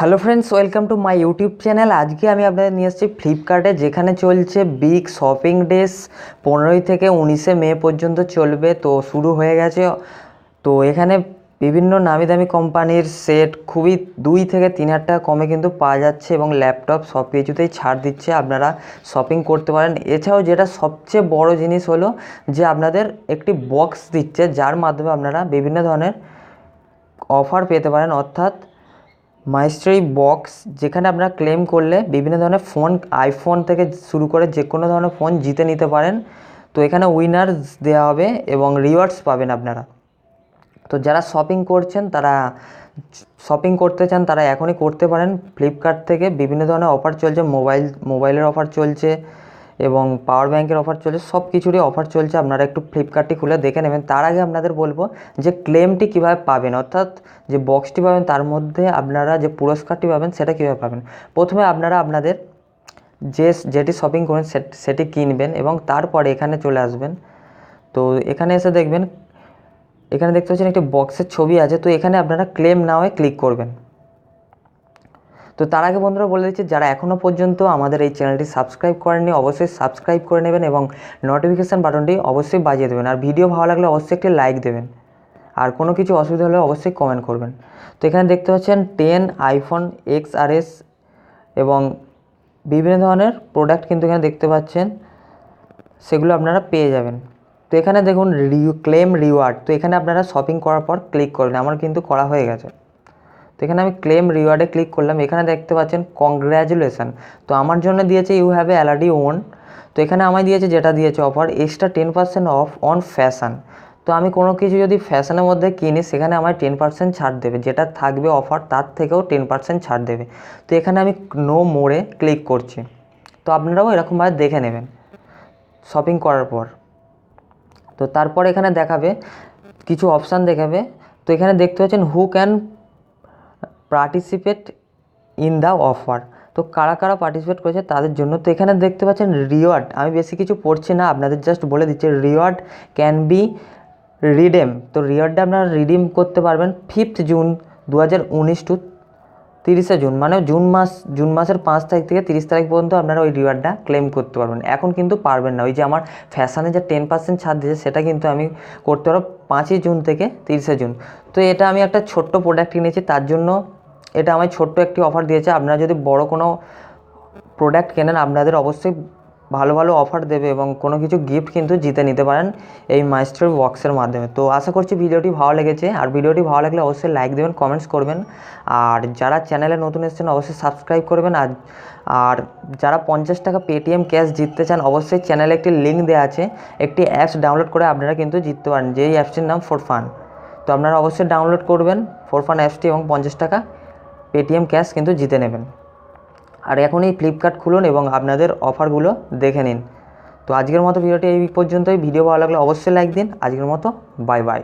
Hello friends, welcome to my YouTube channel. আজকে আমি আপনাদের নিয়ে এসেছি ফ্লিপকার্টে, যেখানে চলছে বিগ শপিং ডেস। 15 থেকে 19 মে পর্যন্ত চলবে। তো শুরু হয়ে গেছে। তো এখানে বিভিন্ন নামি দামি কোম্পানির সেট খুবই 2 থেকে 3,000 টাকা কমে কিন্তু পাওয়া যাচ্ছে, এবং ল্যাপটপ সব কিছুতেই ছাড় দিচ্ছে, আপনারা শপিং করতে পারেন। এছাড়াও যেটা সবচেয়ে বড় জিনিস হলো যে আপনাদের একটি বক্স দিচ্ছে, যার মাধ্যমে আপনারা বিভিন্ন ধরনের অফার পেতে পারেন, অর্থাৎ মাইস্ট্রি বক্স, যেখানে আপনারা ক্লেম করলে বিভিন্ন ধরনের ফোন, আইফোন থেকে শুরু করে যে কোনো ধরনের ফোন জিতে নিতে পারেন। তো এখানে উইনার্স দেওয়া হবে এবং রিওয়ার্ডস পাবেন আপনারা। তো যারা শপিং করতে চান তারা এখনই করতে পারেন। ফ্লিপকার্ট থেকে বিভিন্ন ধরনের অফার চলছে, মোবাইলের অফার চলছে এবং পাওয়ার ব্যাঙ্কের অফার চলছে, সব কিছুরই অফার চলছে। আপনারা একটু ফ্লিপকার্টটি খুলে দেখে নেবেন। তার আগে আপনাদের বলবো যে ক্লেমটি কীভাবে পাবেন, অর্থাৎ যে বক্সটি পাবেন তার মধ্যে আপনারা যে পুরস্কারটি পাবেন সেটা কীভাবে পাবেন। প্রথমে আপনারা আপনাদের যেটি শপিং করেন সেটি কিনবেন এবং তারপরে এখানে চলে আসবেন। তো এখানে এসে দেখবেন, এখানে দেখতে পাচ্ছেন একটি বক্সের ছবি আছে। তো এখানে আপনারা ক্লেম নাওয়ে ক্লিক করবেন। তো তার আগে বন্ধুরা বলে দিচ্ছি, যারা এখনও পর্যন্ত আমাদের এই চ্যানেলটি সাবস্ক্রাইব করেননি অবশ্যই সাবস্ক্রাইব করে নেবেন এবং নোটিফিকেশান বাটনটি অবশ্যই বাজিয়ে দেবেন। আর ভিডিও ভালো লাগলে অবশ্যই একটি লাইক দেবেন। আর কোনো কিছু অসুবিধা হলে অবশ্যই কমেন্ট করবেন। তো এখানে দেখতে পাচ্ছেন 10 আইফোন XRS এবং বিভিন্ন ধরনের প্রোডাক্ট কিন্তু এখানে দেখতে পাচ্ছেন, সেগুলো আপনারা পেয়ে যাবেন। তো এখানে দেখুন ক্লেম রিওয়ার্ড। তো এখানে আপনারা শপিং করার পর ক্লিক করবেন। আমার কিন্তু করা হয়ে গেছে। তো এখানে আমি ক্লেম রিওয়ার্ডে ক্লিক করলাম। এখানে দেখতে পাচ্ছেন কংগ্র্যাচুলেশন। তো আমার জন্য দিয়েছে you have a already own. তো এখানে আমায় দিয়েছে, যেটা দিয়েছে offer extra 10% off on fashion. তো আমি কোনো কিছু যদি ফ্যাশনের মধ্যে কিনি সেখানে আমায় 10% ছাড় দেবে, যেটা থাকবে অফার তার থেকেও 10% ছাড় দেবে। তো এখানে আমি নো মোরে ক্লিক করছি। তো আপনারাও এরকমভাবে দেখে নেবেন শপিং করার পর। তো তারপর এখানে দেখাবে কিছু অপশান দেখাবে। তো এখানে দেখতে পাচ্ছেন who can participate in the offer. তো কারা কারা পার্টিসিপেট করেছে তাদের জন্য। তো এখানে দেখতে পাচ্ছেন রিওয়ার্ড, আমি বেশি কিছু পড়ছি না, আপনাদের জাস্ট বলে দিচ্ছি রিওয়ার্ড ক্যান বি রিডেম। তো রিওয়ার্ডটা আপনারা রিডিম করতে পারবেন 5 জুন 2019 টু 30 জুন, মানে জুন মাসের 5 তারিখ থেকে 30 তারিখ পর্যন্ত আপনারা ওই রিওয়ার্ডটা ক্লেম করতে পারবেন। এখন কিন্তু পারবেন না। ওই যে আমার ফ্যাশনে যে 10% ছাড় দিয়েছে সেটা কিন্তু আমি করতে পারবো 5 জুন থেকে 30 জুন। তো এটা আমি একটা ছোট্ট প্রোডাক্ট কিনেছি, তার জন্য এটা আমায় ছোট্ট একটি অফার দিয়েছে। আপনারা যদি বড় কোনো প্রোডাক্ট কেনেন আপনাদের অবশ্যই ভালো ভালো অফার দেবে এবং কোনো কিছু গিফট কিন্তু জিতে নিতে পারেন এই মাইস্টার বক্সের মাধ্যমে। তো আশা করছি ভিডিওটি ভালো লেগেছে। আর ভিডিওটি ভালো লাগলে অবশ্যই লাইক দেবেন, কমেন্টস করবেন। আর যারা চ্যানেলে নতুন এসেছেন অবশ্যই সাবস্ক্রাইব করবেন। আর যারা 50 টাকা পেটিএম ক্যাশ জিততে চান অবশ্যই চ্যানেলে একটি লিঙ্ক দেওয়া আছে, একটি অ্যাপস ডাউনলোড করে আপনারা কিন্তু জিততে পারেন, যেই অ্যাপসটির নাম ফর ফান। তো আপনারা অবশ্যই ডাউনলোড করবেন ফর ফান অ্যাপসটি এবং 50 টাকা পেটিএম ক্যাশ কিন্তু জিতে নেবেন। আর এখনই ফ্লিপকার্ট খুলুন এবং আপনাদের অফারগুলো দেখে নিন। তো আজকের মতো ভিডিওটি এই পর্যন্তই। ভিডিও ভালো লাগলে অবশ্যই লাইক দিন। আজকের মতো বাই বাই।